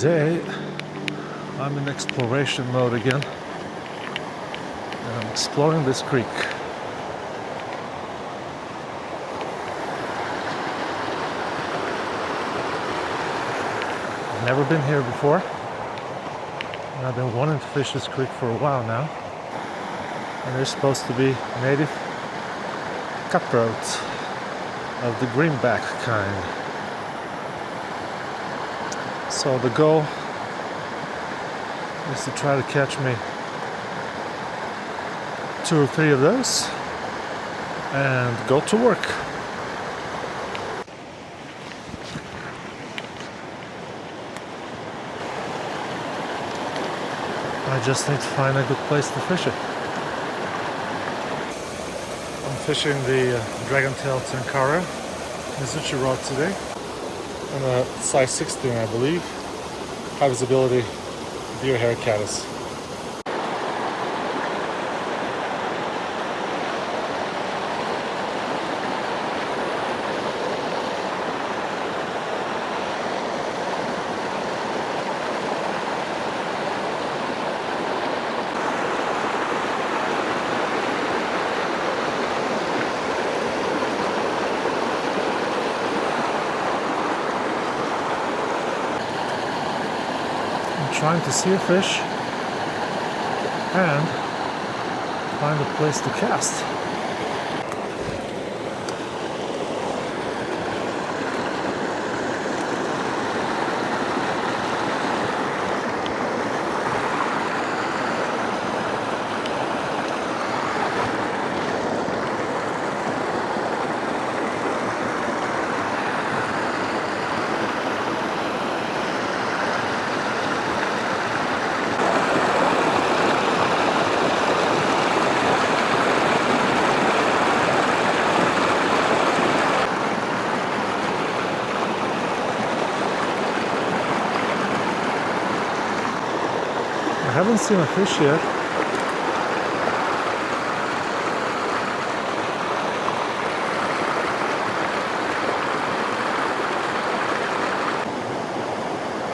Today I'm in exploration mode again, and I'm exploring this creek. I've never been here before, and I've been wanting to fish this creek for a while now. And there's supposed to be native cutthroat of the greenback kind. So the goal is to try to catch me 2 or 3 of those and go to work. I just need to find a good place to fish it. I'm fishing the dragon tail tenkara Mizuchi rod today, and a size 16, I believe. High visibility deer hair caddis. Trying to see a fish and find a place to cast. I haven't seen a fish yet.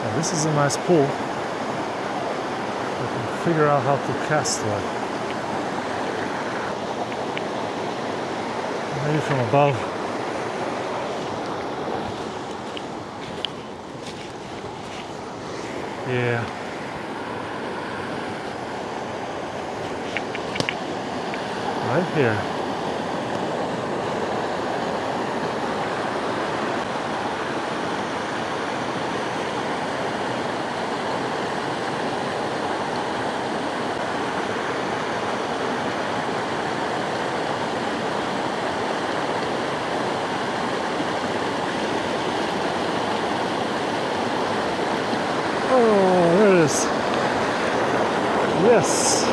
And this is a nice pool. I can figure out how to cast that. Maybe from above. Yeah. Right here. Oh, there it is. Yes.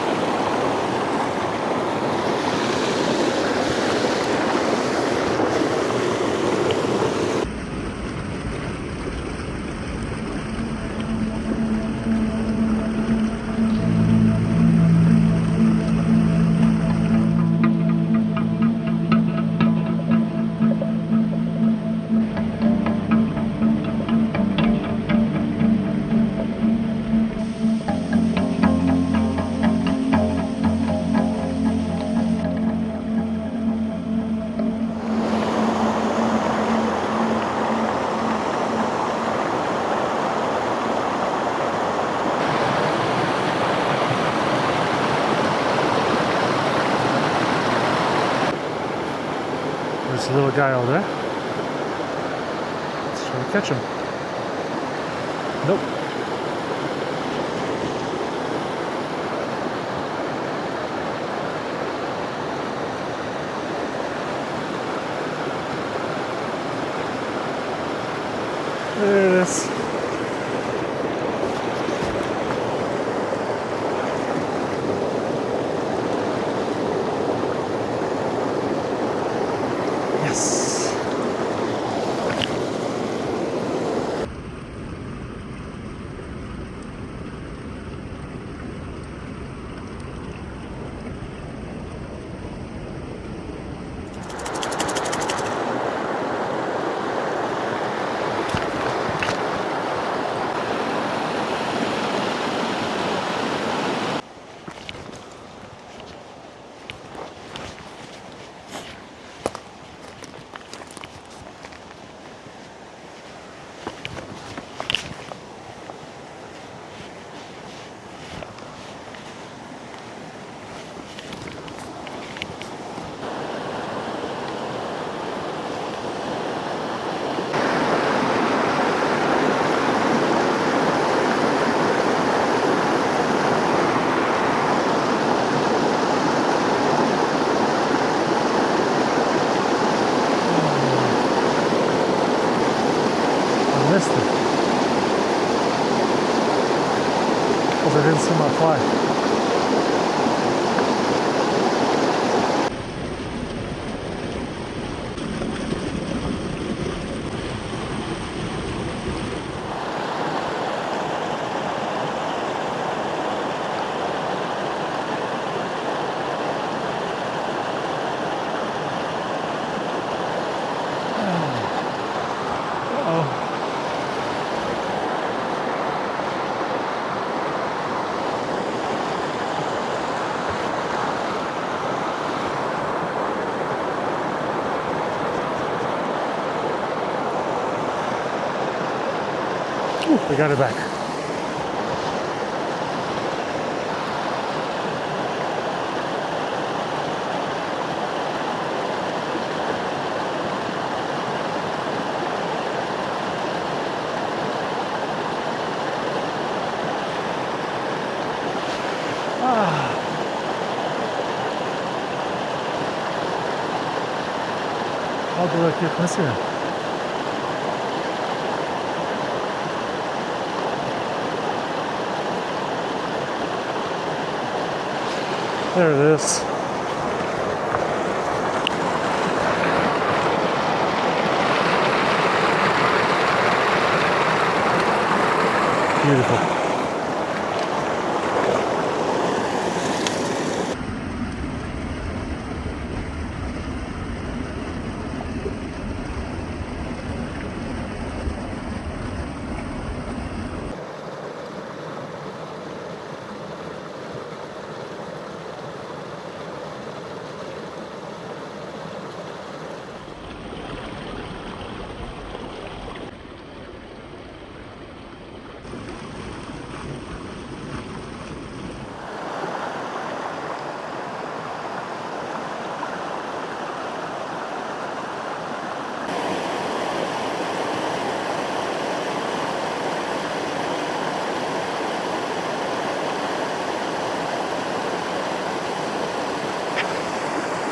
There's a little guy over there. Let's try to catch him. Nope. There it is. Yes. missed it. Because I didn't see my fly. We got it back. How do I keep missing it? There it is. Beautiful.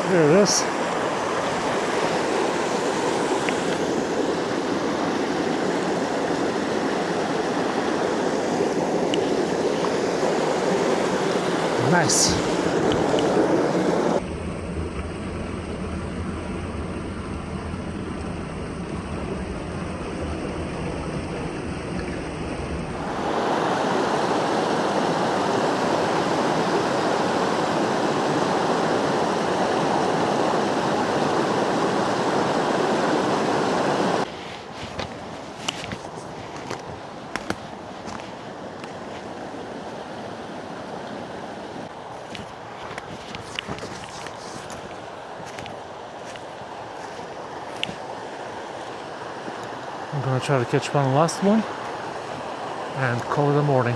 There it is. Nice. I'm gonna try to catch one last one and call it a morning.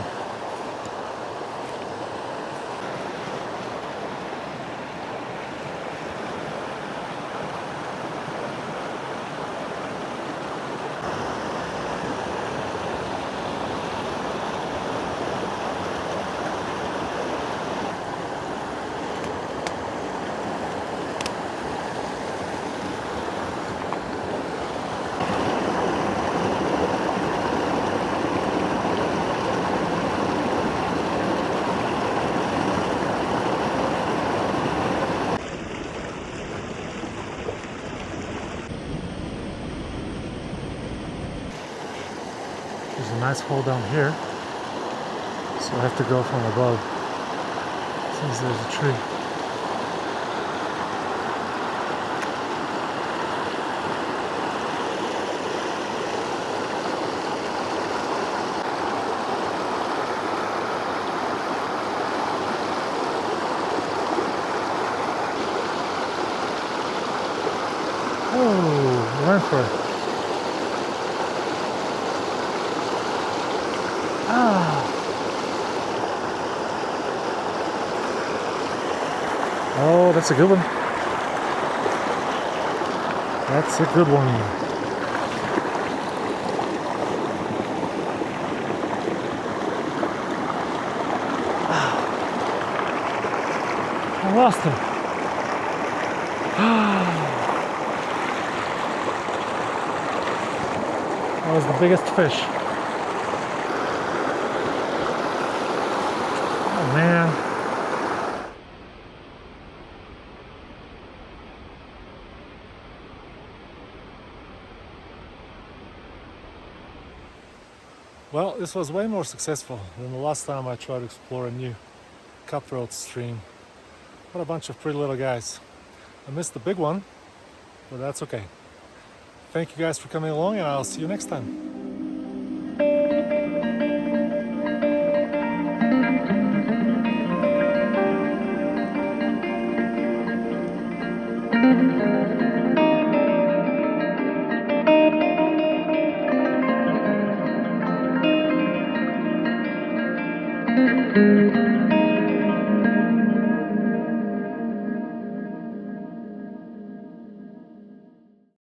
There's a nice hole down here, so I have to go from above since there's a tree. Oh, I went for it. Oh, that's a good one. That's a good one. I lost him. That was the biggest fish. Oh man. Well, this was way more successful than the last time I tried to explore a new cutthroat stream. What a bunch of pretty little guys. I missed the big one, but that's okay. Thank you guys for coming along, and I'll see you next time.